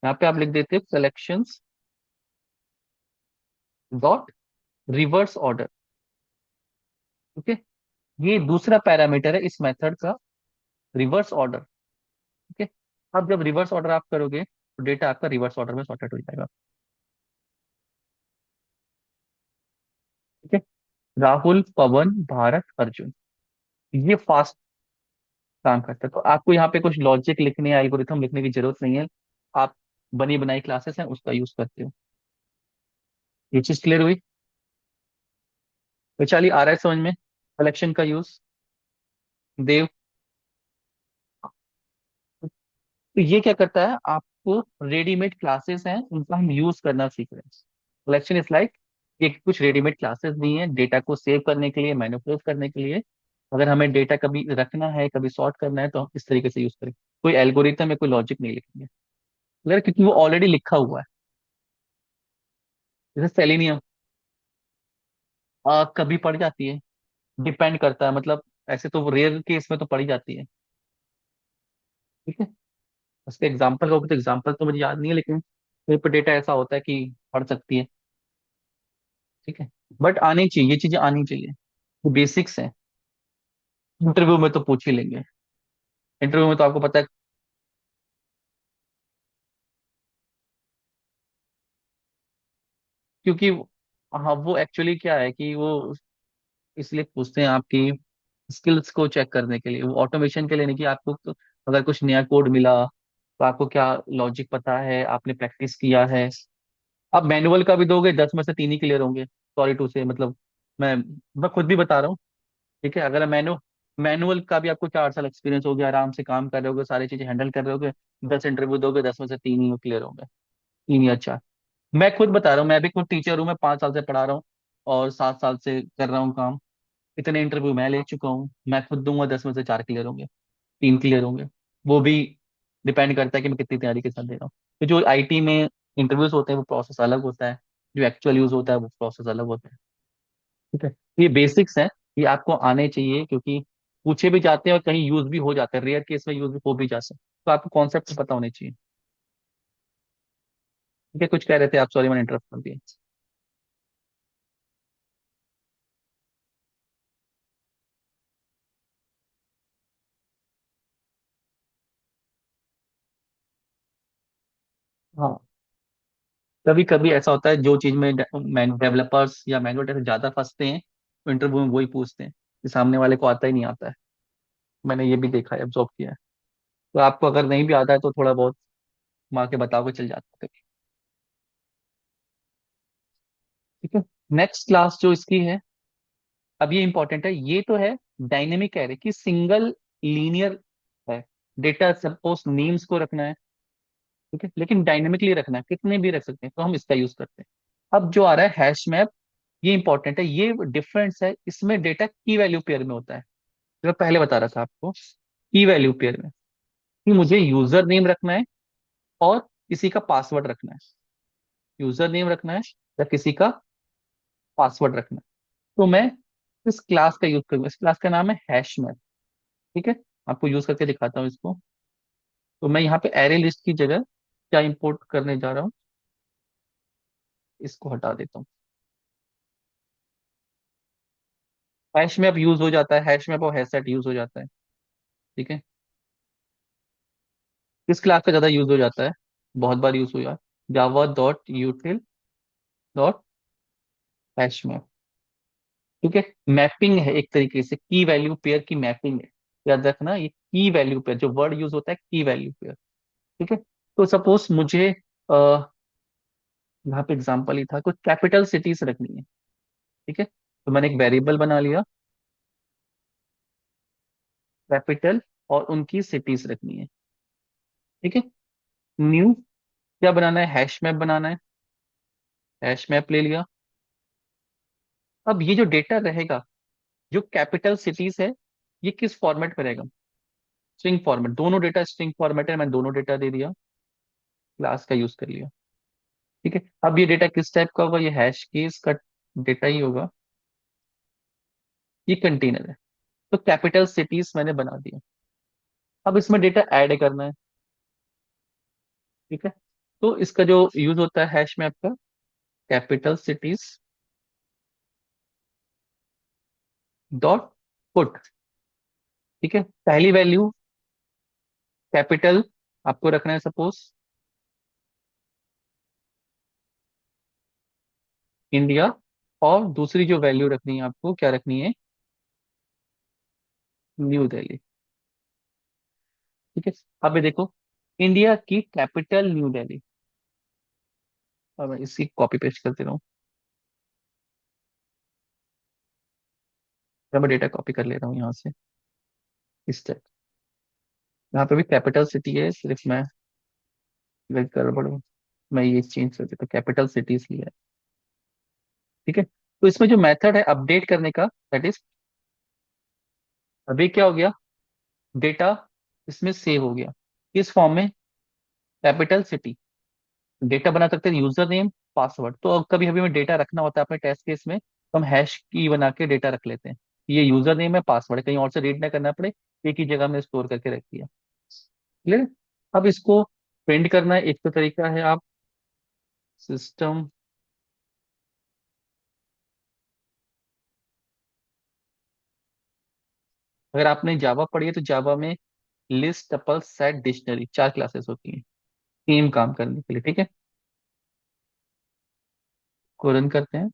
यहाँ पे आप लिख देते हो collections dot reverse order. Okay, ये दूसरा पैरामीटर है इस मेथड का, रिवर्स ऑर्डर। ओके, अब जब रिवर्स ऑर्डर आप करोगे तो डेटा आपका रिवर्स ऑर्डर में सॉर्टेड हो जाएगा। ठीक है, राहुल, पवन, भारत, अर्जुन, ये फास्ट काम करता है। तो आपको यहाँ पे कुछ लॉजिक लिखने या एल्गोरिथम लिखने की जरूरत नहीं है। आप बनी बनाई क्लासेस हैं उसका यूज करते हो। ये चीज क्लियर हुई। वैशाली, आ रहा है समझ में कलेक्शन का यूज? देव, तो ये क्या करता है, आपको रेडीमेड क्लासेस हैं उनका हम यूज करना सीख रहे हैं। कलेक्शन इज लाइक, ये कुछ रेडीमेड क्लासेस दी हैं डेटा को सेव करने के लिए, मैनिपुलेट करने के लिए। अगर हमें डेटा कभी रखना है, कभी सॉर्ट करना है, तो हम इस तरीके से यूज करें। कोई एल्गोरिथम या कोई लॉजिक नहीं लिखेंगे, अगर क्योंकि वो ऑलरेडी लिखा हुआ है। जैसे सेलेनियम, कभी पड़ जाती है, डिपेंड करता है, मतलब ऐसे तो रेयर केस में तो पड़ी जाती है। ठीक है, उसके एग्जाम्पल का तो एग्जाम्पल तो मुझे याद नहीं है, लेकिन पेपर पर डेटा ऐसा होता है कि पढ़ सकती है। ठीक है, बट आनी चाहिए, ये चीजें आनी चाहिए, वो बेसिक्स है। इंटरव्यू में तो पूछ ही लेंगे। इंटरव्यू में तो आपको पता है, क्योंकि हाँ, वो एक्चुअली क्या है कि वो इसलिए पूछते हैं आपकी स्किल्स को चेक करने के लिए, वो ऑटोमेशन के लिए नहीं, कि आपको तो अगर कुछ नया कोड मिला तो आपको क्या लॉजिक पता है, आपने प्रैक्टिस किया है। आप मैनुअल का भी दोगे, 10 में से 3 ही क्लियर होंगे, सॉरी टू से, मतलब मैं मैं खुद भी बता रहा हूँ। ठीक है, अगर मैनुअल का भी आपको 4 साल एक्सपीरियंस हो गया, आराम से काम कर रहे होगे, सारी चीजें हैंडल कर रहे होगे, 10 इंटरव्यू दोगे, 10 में से 3 ही क्लियर होंगे, 3 या 4। मैं खुद बता रहा हूँ, मैं भी खुद टीचर हूँ, मैं 5 साल से पढ़ा रहा हूँ और 7 साल से कर रहा हूँ काम। इतने इंटरव्यू मैं ले चुका हूँ, मैं खुद दूंगा, 10 में से 4 क्लियर होंगे, 3 क्लियर होंगे। वो भी डिपेंड करता है कि मैं कितनी तैयारी के साथ दे रहा हूँ। तो जो आईटी में इंटरव्यूज होते हैं वो प्रोसेस अलग होता है, जो एक्चुअल यूज होता है वो प्रोसेस अलग होता है। ठीक है, ये बेसिक्स हैं, ये आपको आने चाहिए, क्योंकि पूछे भी जाते हैं और कहीं यूज भी हो जाते हैं, रेयर केस में यूज हो भी जाते हैं, तो आपको कॉन्सेप्ट पता होने चाहिए। ठीक है, कुछ कह रहे थे आप, सॉरी मैंने इंटरप्ट कर दिया। हाँ, कभी कभी ऐसा होता है, जो चीज में डेवलपर्स या मैनुअल ज्यादा फंसते हैं, तो इंटरव्यू में वही पूछते हैं, कि सामने वाले को आता ही नहीं आता है। मैंने ये भी देखा है, ऑब्जॉर्व किया है। तो आपको अगर नहीं भी आता है तो थोड़ा बहुत माँ के बताओ के चल जाता है। ठीक है, नेक्स्ट क्लास जो इसकी है, अब ये इंपॉर्टेंट है, ये तो है डायनेमिक एरे की सिंगल लीनियर है। डेटा सपोज नेम्स को रखना है, ठीक है, लेकिन डायनेमिकली रखना है, कितने भी रख सकते हैं, तो हम इसका यूज करते हैं। अब जो आ रहा है हैश मैप, ये इंपॉर्टेंट है, ये डिफरेंस है, इसमें डेटा की वैल्यू पेयर में होता है। जो मैं पहले बता रहा था आपको, की वैल्यू पेयर में, कि मुझे यूजर नेम रखना है और किसी का पासवर्ड रखना है, यूजर नेम रखना है या किसी का पासवर्ड रखना है। तो मैं इस क्लास का यूज करूंगा, इस क्लास का नाम है हैश मैप। ठीक है, आपको यूज करके दिखाता हूँ इसको। तो मैं यहाँ पे एरे लिस्ट की जगह क्या इंपोर्ट करने जा रहा हूँ, इसको हटा देता हूँ। हैश मैप यूज हो जाता है, हैश मैप और हैश सेट यूज हो जाता है। ठीक है, किस क्लास का ज्यादा यूज हो जाता है, बहुत बार यूज हो जाता है, Java dot यूटिल dot hash map. ठीक है, मैपिंग है एक तरीके से, की वैल्यू पेयर की मैपिंग है। याद रखना, ये की वैल्यू पेयर जो वर्ड यूज होता है, की वैल्यू पेयर। ठीक है, तो सपोज मुझे यहाँ पे एग्जांपल ही था, कुछ कैपिटल सिटीज रखनी है। ठीक है, तो मैंने एक वेरिएबल बना लिया, कैपिटल और उनकी सिटीज रखनी है। ठीक है, न्यू क्या बनाना है, हैश मैप बनाना है, हैश मैप ले लिया। अब ये जो डेटा रहेगा, जो कैपिटल सिटीज है, ये किस फॉर्मेट में रहेगा, स्ट्रिंग फॉर्मेट, दोनों डेटा स्ट्रिंग फॉर्मेट है, मैंने दोनों डेटा दे दिया, क्लास का यूज कर लिया। ठीक है, अब ये डेटा किस टाइप का होगा, ये हैश केस का डेटा ही होगा, ये कंटेनर है। तो कैपिटल सिटीज मैंने बना दिया। अब इसमें डेटा ऐड करना है। ठीक है, तो इसका जो यूज होता है हैश मैप का, कैपिटल सिटीज डॉट पुट। ठीक है, पहली वैल्यू कैपिटल आपको रखना है, सपोज इंडिया, और दूसरी जो वैल्यू रखनी है आपको, क्या रखनी है, न्यू दिल्ली। ठीक है, अब ये देखो, इंडिया की कैपिटल न्यू दिल्ली। अब मैं इसी कॉपी पेस्ट करते रहूं, मैं डेटा कॉपी कर ले रहा हूँ यहाँ से, इस टाइप। यहाँ पे भी कैपिटल सिटी है, सिर्फ मैं गड़बड़ हूँ, मैं ये चेंज कर देता हूँ, कैपिटल सिटीज लिया है। ठीक है, तो इसमें जो मेथड है अपडेट करने का, दैट इज, अभी क्या हो गया, डेटा इसमें सेव हो गया, किस फॉर्म में, कैपिटल सिटी। डेटा बना सकते हैं यूजर नेम पासवर्ड, तो अब कभी कभी हमें डेटा रखना होता है अपने टेस्ट केस में, तो हम हैश की बना के डेटा रख लेते हैं, ये यूजर नेम है, पासवर्ड है, कहीं और से रीड ना करना पड़े, एक ही जगह में स्टोर करके रख दिया। क्लियर। अब इसको प्रिंट करना है, एक तो तरीका है, आप सिस्टम, अगर आपने जावा पढ़ी है तो जावा में list tuple set dictionary 4 classes होती हैं सेम काम करने के लिए। ठीक है, को रन करते हैं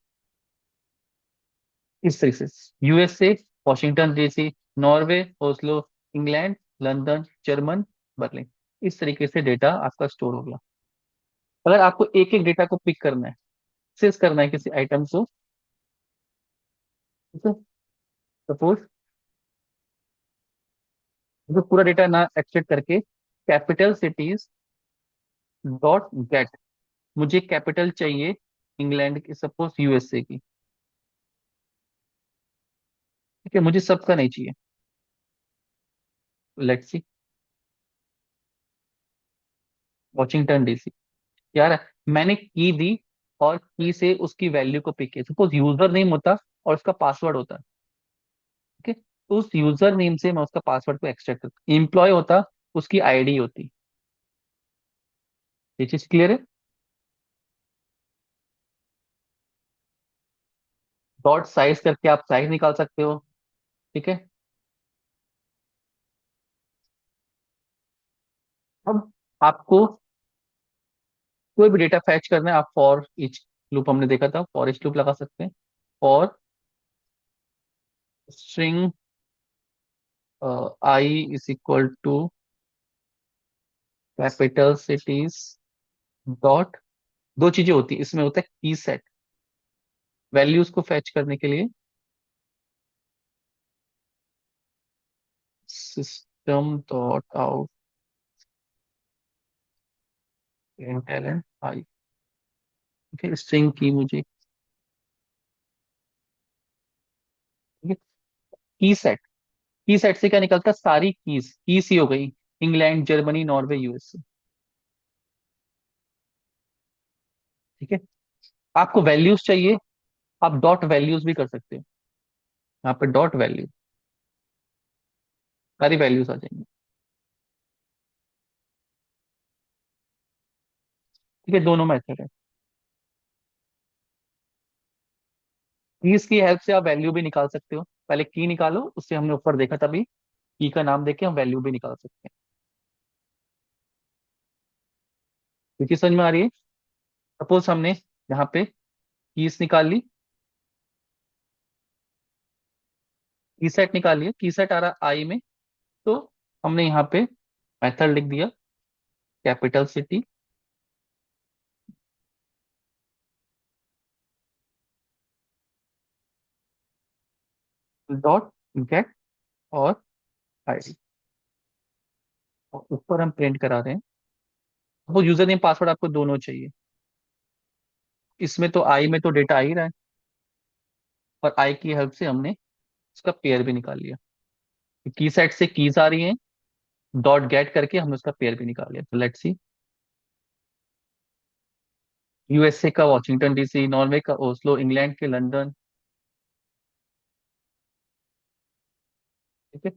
इस तरीके से, USA Washington DC, Norway Oslo, England London, German Berlin, इस तरीके से डेटा आपका स्टोर हो गया। अगर आपको एक एक डेटा को पिक करना है, एक्सेस करना है किसी आइटम को, ठीक है, सपोज मुझे पूरा डेटा ना एक्सेस करके, कैपिटल सिटीज डॉट गेट, मुझे कैपिटल चाहिए इंग्लैंड की, सपोज यूएसए की। ठीक है, मुझे सबका नहीं चाहिए, लेट्स सी, वॉशिंगटन डीसी। यार मैंने की दी, और की से उसकी वैल्यू को पिक किया, सपोज यूजर नेम होता और उसका पासवर्ड होता। ठीक है, तो उस यूजर नेम से मैं उसका पासवर्ड को एक्सट्रैक्ट करता, एम्प्लॉय होता, उसकी आईडी होती। ये चीज क्लियर है। डॉट साइज करके आप साइज निकाल सकते हो। ठीक है, अब आपको कोई भी डेटा फैच करना है, आप फॉर ईच लूप, हमने देखा था, फॉर ईच लूप लगा सकते हैं, और string i is equal to capital cities dot, दो चीजें होती है इसमें, होता है की सेट, वैल्यूज को फैच करने के लिए, system dot out talent I. ठीक है, स्ट्रिंग की मुझे, ठीक है, की सेट, की सेट से क्या निकलता है, सारी कीज ही हो गई, इंग्लैंड जर्मनी नॉर्वे यूएसए। ठीक है, आपको वैल्यूज चाहिए, आप डॉट वैल्यूज भी कर सकते हो, यहाँ पे डॉट वैल्यू। सारी वैल्यूज आ जाएंगी। ठीक है, दोनों मेथड है। कीज की हेल्प से आप वैल्यू भी निकाल सकते हो। पहले की निकालो, उससे हमने ऊपर देखा था अभी, की का नाम देके हम वैल्यू भी निकाल सकते हैं। क्योंकि समझ में आ रही है। सपोज हमने यहाँ पे कीज निकाल ली, की सेट निकाल लिया, की सेट आ रहा आई में। तो हमने यहाँ पे मेथड लिख दिया, कैपिटल सिटी डॉट गेट और आईडी, और ऊपर हम प्रिंट करा रहे हैं। वो यूजर नेम पासवर्ड आपको दोनों चाहिए। इसमें तो आई में तो डेटा आ ही रहा है, और आई की हेल्प से हमने उसका पेयर भी निकाल लिया। की सेट से कीज आ रही हैं, डॉट गेट करके हमने उसका पेयर भी निकाल लिया। तो लेट्स सी, यूएसए का वॉशिंगटन डीसी, नॉर्वे का ओस्लो, इंग्लैंड के लंदन। ठीक है,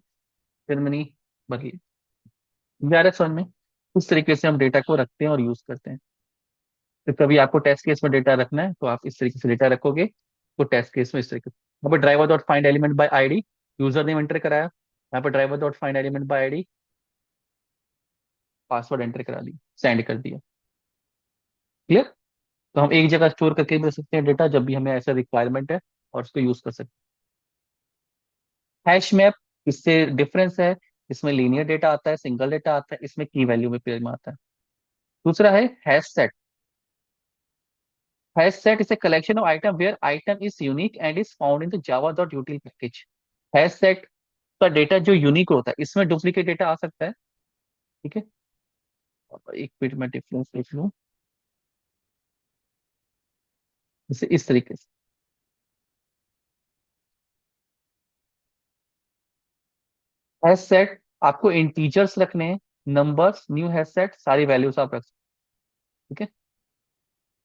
जर्मनी, बर्लिन। ग्यारह सन में इस तरीके से हम डेटा को रखते हैं और यूज करते हैं। तो कभी आपको टेस्ट केस में डेटा रखना है तो आप इस तरीके से डेटा रखोगे, तो टेस्ट केस में इस तरीके से। यहाँ पर driver dot find element by ID, user name enter कराया, यहाँ पर driver dot find element by ID, password enter करा दी, सेंड कर दिया। क्लियर। तो हम एक जगह स्टोर करके भी रख सकते हैं डेटा जब भी हमें ऐसा रिक्वायरमेंट है, और उसको यूज कर सकते हैं। हैश मैप, इससे डिफरेंस है, इसमें लीनियर डेटा आता है, सिंगल डेटा आता है, इसमें की वैल्यू में पेयर में आता है। दूसरा है hash set. Hash set is a collection of item where item is unique and is found in the java.util package। Hash set का डेटा जो यूनिक होता है, इसमें डुप्लीकेट डेटा आ सकता है। ठीक है, और एक मिनट में डिफरेंस देख लूं, जैसे इस तरीके से। हैश सेट आपको इंटीजर्स रखने हैं, नंबर्स, न्यू हैश सेट, सारी वैल्यूज आप रख सकते हैं। ठीक है,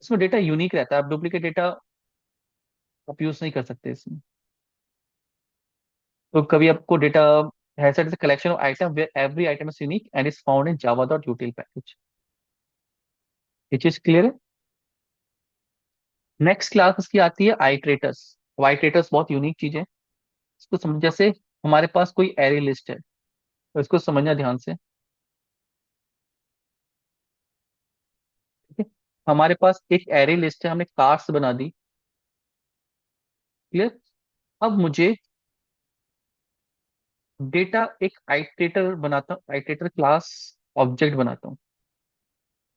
इसमें डेटा यूनिक रहता है, आप डुप्लीकेट डेटा आप यूज नहीं कर सकते इसमें। तो कभी आपको data, hash set is collection of item where every item is unique and is found in java.util package. ये चीज क्लियर है। नेक्स्ट क्लास उसकी आती है आइट्रेटर्स। आइट्रेटर्स बहुत यूनिक चीज है। इसको समझ, जैसे हमारे पास कोई एरे लिस्ट है, तो इसको समझना ध्यान से। ठीक है, हमारे पास एक एरे लिस्ट है, हमने कार्ड्स बना दी। क्लियर। अब मुझे डेटा, एक आइट्रेटर बनाता हूँ, आइट्रेटर क्लास ऑब्जेक्ट बनाता हूँ।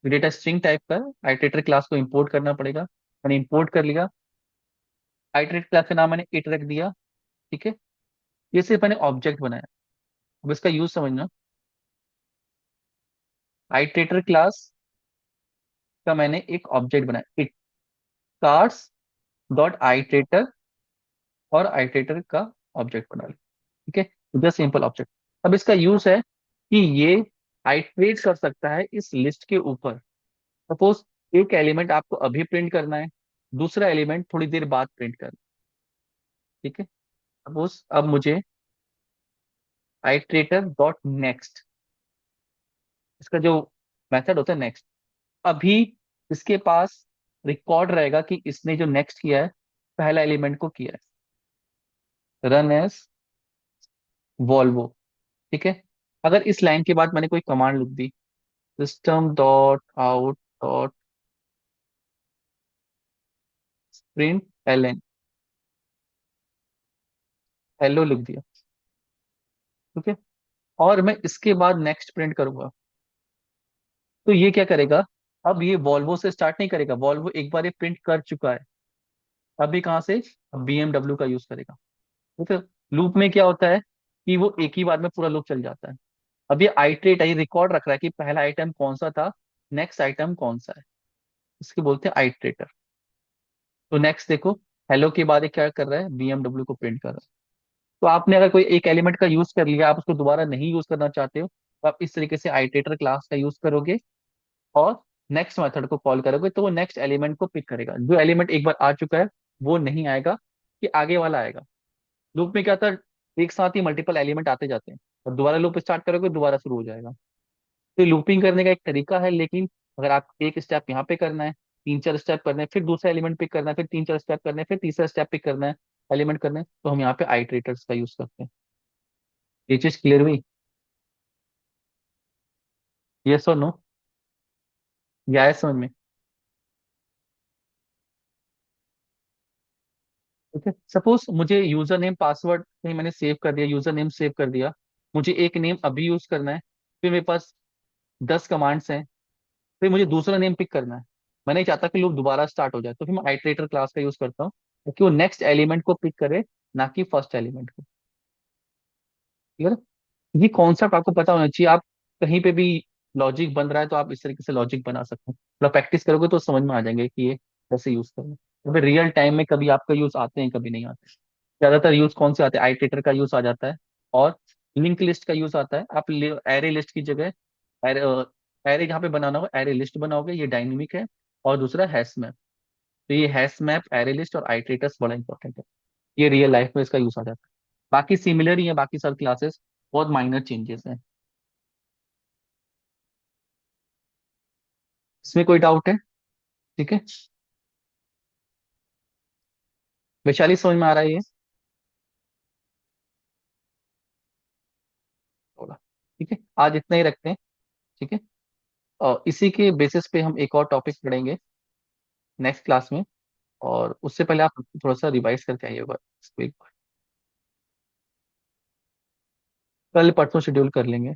डेटा स्ट्रिंग टाइप का आइट्रेटर क्लास को इंपोर्ट करना पड़ेगा, मैंने इंपोर्ट कर लिया। आइट्रेटर क्लास का नाम मैंने इट रख दिया। ठीक है, ये सिर्फ मैंने ऑब्जेक्ट बनाया। अब इसका यूज समझना। आइट्रेटर क्लास का मैंने एक ऑब्जेक्ट बनाया, इट कार्ड्स डॉट आइट्रेटर, और आइट्रेटर का ऑब्जेक्ट बना लिया। ठीक है, जस्ट सिंपल ऑब्जेक्ट। अब इसका यूज है कि ये आइट्रेट कर सकता है इस लिस्ट के ऊपर। सपोज एक एलिमेंट आपको अभी प्रिंट करना है, दूसरा एलिमेंट थोड़ी देर बाद प्रिंट करना है। ठीक है, सपोज अब मुझे आइट्रेटर डॉट नेक्स्ट, इसका जो मेथड होता है नेक्स्ट, अभी इसके पास रिकॉर्ड रहेगा कि इसने जो नेक्स्ट किया है, पहला एलिमेंट को किया है, रन एज वॉल्वो। ठीक है, अगर इस लाइन के बाद मैंने कोई कमांड लिख दी, system dot out dot print L, hello लिख दिया। ठीक है, और मैं इसके बाद नेक्स्ट प्रिंट करूंगा, तो ये क्या करेगा, अब ये वॉल्वो से स्टार्ट नहीं करेगा, वॉल्वो एक बार ये प्रिंट कर चुका है। अभी कहाँ से, बीएमडब्ल्यू का यूज करेगा। ठीक है, लूप में क्या होता है कि वो एक ही बार में पूरा लूप चल जाता है। अब ये आइट्रेट है, ये रिकॉर्ड रख रहा है कि पहला आइटम कौन सा था, नेक्स्ट आइटम कौन सा है। इसके बोलते हैं आइट्रेटर। तो नेक्स्ट देखो, हेलो के बाद ये क्या कर रहा है, बीएमडब्ल्यू को प्रिंट कर रहा है। तो आपने अगर कोई एक एलिमेंट का यूज कर लिया, आप उसको दोबारा नहीं यूज करना चाहते हो, तो आप इस तरीके से आइट्रेटर क्लास का यूज करोगे, और नेक्स्ट मेथड को कॉल करोगे, तो वो नेक्स्ट एलिमेंट को पिक करेगा। जो एलिमेंट एक बार आ चुका है वो नहीं आएगा, कि आगे वाला आएगा। लूप में क्या था, एक साथ ही मल्टीपल एलिमेंट आते जाते हैं, और दोबारा लूप स्टार्ट करोगे दोबारा शुरू हो जाएगा। तो लूपिंग करने का एक तरीका है, लेकिन अगर आप एक स्टेप यहाँ पे करना है, तीन चार स्टेप करना है, फिर दूसरा एलिमेंट पिक करना है, फिर तीन चार स्टेप करना है, फिर तीसरा स्टेप पिक करना है, एलिमेंट करना है, तो हम यहाँ पे आइटरेटर्स का यूज करते हैं। ये चीज क्लियर हुई? यस और नो? या है समझ में? ठीक है, सपोज मुझे यूजर नेम पासवर्ड कहीं मैंने सेव कर दिया, यूजर नेम सेव कर दिया, मुझे एक नेम अभी यूज करना है, फिर मेरे पास 10 कमांड्स हैं, फिर मुझे दूसरा नेम पिक करना है। मैं नहीं चाहता कि लूप दोबारा स्टार्ट हो जाए, तो फिर मैं आइटरेटर क्लास का यूज करता हूँ, ताकि वो नेक्स्ट एलिमेंट को पिक करे, ना कि फर्स्ट एलिमेंट को। ठीक है ना? ये कॉन्सेप्ट आपको पता होना चाहिए। आप कहीं पे भी लॉजिक बन रहा है तो आप इस तरीके से लॉजिक बना सकते हैं, थोड़ा प्रैक्टिस करोगे तो समझ में आ जाएंगे कि ये कैसे यूज करना है। तो फिर रियल टाइम में कभी आपका यूज आते हैं, कभी नहीं आते। ज्यादातर यूज कौन से आते हैं? आइटरेटर का यूज आ जाता है, और लिंक लिस्ट का यूज आता है। आप एरे लिस्ट की जगह एरे एरे जहाँ पे बनाना हो एरे लिस्ट बनाओगे, ये डायनेमिक है। और दूसरा हैश मैप। तो ये हैश मैप, एरे लिस्ट और आइटरेटर्स बड़ा इंपॉर्टेंट है। ये रियल लाइफ में इसका यूज आ जाता है। बाकी सिमिलर ही है, बाकी सब क्लासेस, बहुत माइनर चेंजेस हैं। इसमें कोई डाउट है? ठीक है, वैशाली समझ में आ रहा है ये? थोड़ा। ठीक है, आज इतना ही रखते हैं। ठीक है, और इसी के बेसिस पे हम एक और टॉपिक पढ़ेंगे नेक्स्ट क्लास में। और उससे पहले आप थोड़ा सा रिवाइज करके आइएगा इसको एक बार। कल परसों शेड्यूल कर लेंगे।